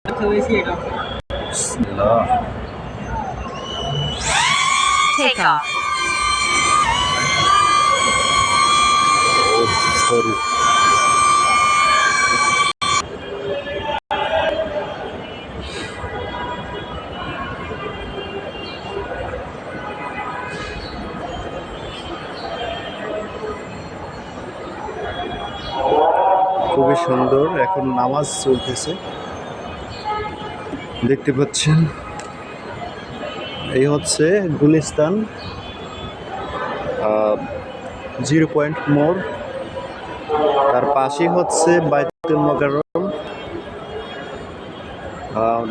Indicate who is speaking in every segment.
Speaker 1: বিসমিল্লাহ।
Speaker 2: Take off.
Speaker 1: Sorry. খুবই সুন্দর, এখন নামাজ চলতেছে দেখতে পাচ্ছেন। এই হচ্ছে গুলিস্তান 0 পয়েন্ট মোড়, তার পাশেই হচ্ছে বাইতুল মোকাররম।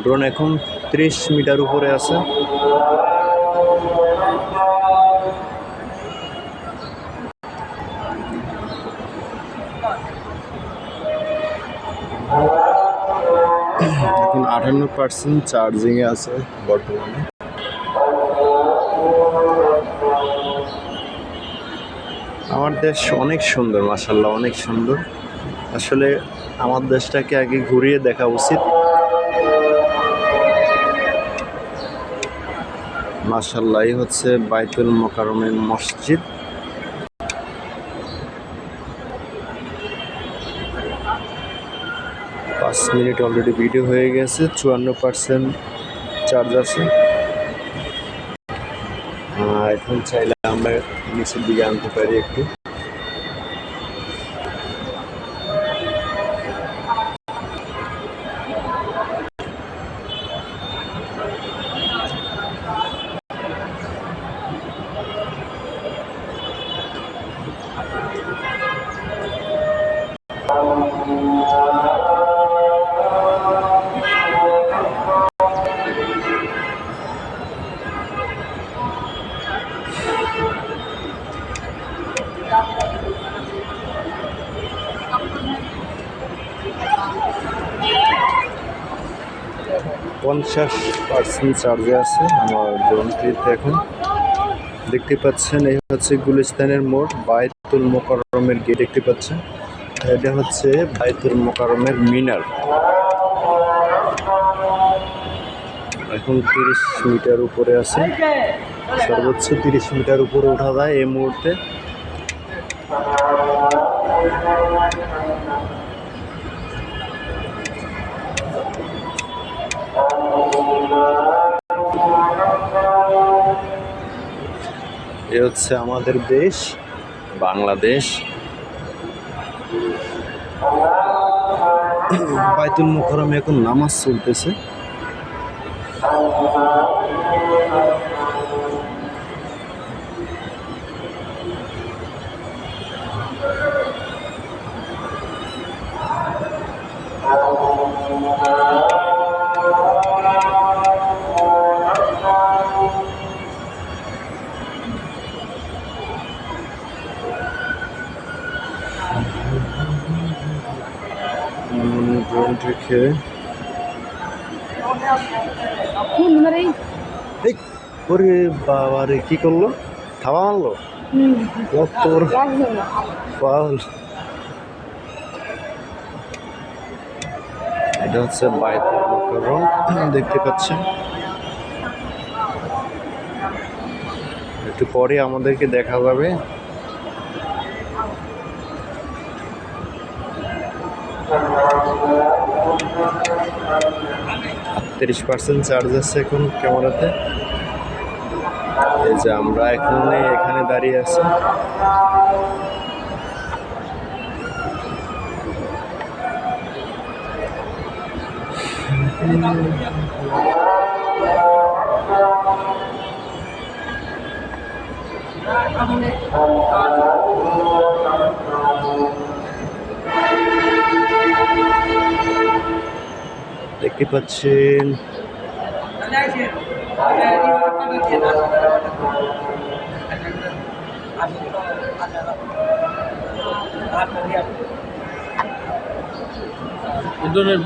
Speaker 1: ড্রোন এখন 30 মিটার উপরে আছে। এখন 58% চার্জিংয়ে আছে বর্তমানে। আমার দেশ অনেক সুন্দর, মাশাআল্লাহ অনেক সুন্দর। আসলে আমার দেশটাকে আগে ঘুরিয়ে দেখা উচিত। মাশাআল্লাহ, এই হচ্ছে বাইতুল মোকাররমের মসজিদ। পাঁচ মিনিট অলরেডি ভিডিও হয়ে গেছে, 54% চার্জ আছে। এখন চাইলে আমরা নিচের দিকে আনতে পারি একটু। পঞ্চাশ % চার্জে আছে আমার ড্রোনটিতে। এখন দেখতে পাচ্ছেন এই হচ্ছে গুলিস্তানের মোড়, বাইতুল মোকাররমের গেট দেখতে পাচ্ছেন। এটা হচ্ছে বাইতুল মোকাররমের মিনার। এখন 30 মিটার উপরে আছে, সর্বোচ্চ 30 মিটার উপরে ওঠা যায় এই মুহূর্তে। এ হচ্ছে আমাদের দেশ বাংলাদেশ। বাইতুল মোকাররমে এখন নামাজ চলতেছে। ড্রোন রেখে ওরে বাবা রে, কি করলো? থাবা মারলো। ফাউল। এটা হচ্ছে বাইতুল মোকাররম দেখতে পাচ্ছেন। একটু পরে আমাদেরকে দেখা যাবে। 38% চার্জ আছে এখন ক্যামেরাতে। এই যে আমরা এখানে দাঁড়িয়ে আছি। দেখতে পাচ্ছেন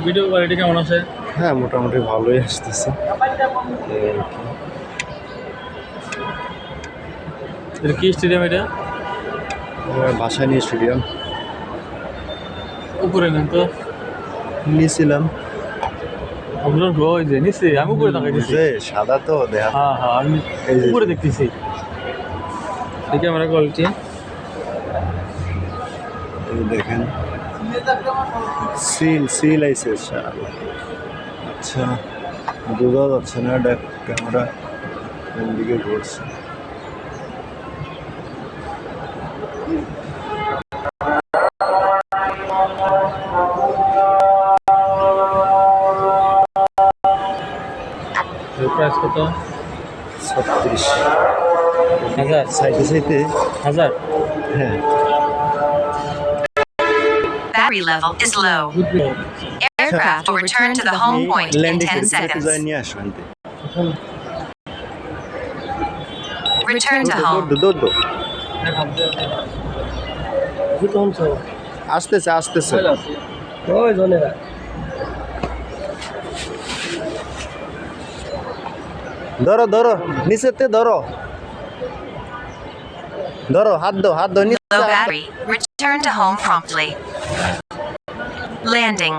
Speaker 3: ভিডিও কোয়ালিটি কেমন আছে?
Speaker 1: হ্যাঁ, মোটামুটি ভালোই আসতেছে।
Speaker 3: এটা কি স্টেডিয়াম? এটা
Speaker 1: ভাসানী স্টেডিয়াম।
Speaker 3: উপরে নেন তো
Speaker 1: নিয়েছিলাম।
Speaker 3: অপশন ফ্লো ওই যে নিচে আমি উপরে তাকাই দিছি
Speaker 1: যে সাদা তো দেখা
Speaker 3: হ্যাঁ হ্যাঁ আমি
Speaker 1: এই যে।
Speaker 3: উপরে দেখতেছি এই ক্যামেরা কোয়ালিটি
Speaker 1: এই দেখেন সিল আইছে আচ্ছা বোঝা যাচ্ছে না এটা ক্যামেরা কোন দিকে ঘুরছে
Speaker 3: প্রাইস কত
Speaker 1: 36
Speaker 3: হাজার
Speaker 1: চাইতে
Speaker 3: হাজার
Speaker 1: হ্যাঁ
Speaker 2: Battery level is low. Aircraft will return to the home point in 10 seconds.
Speaker 1: নিয়ে আসবেন
Speaker 2: Return to home.
Speaker 1: দৌড় আসতেছে ধরো নিচেতে ধরো হাত দাও
Speaker 2: Low battery. Return to home promptly. Landing.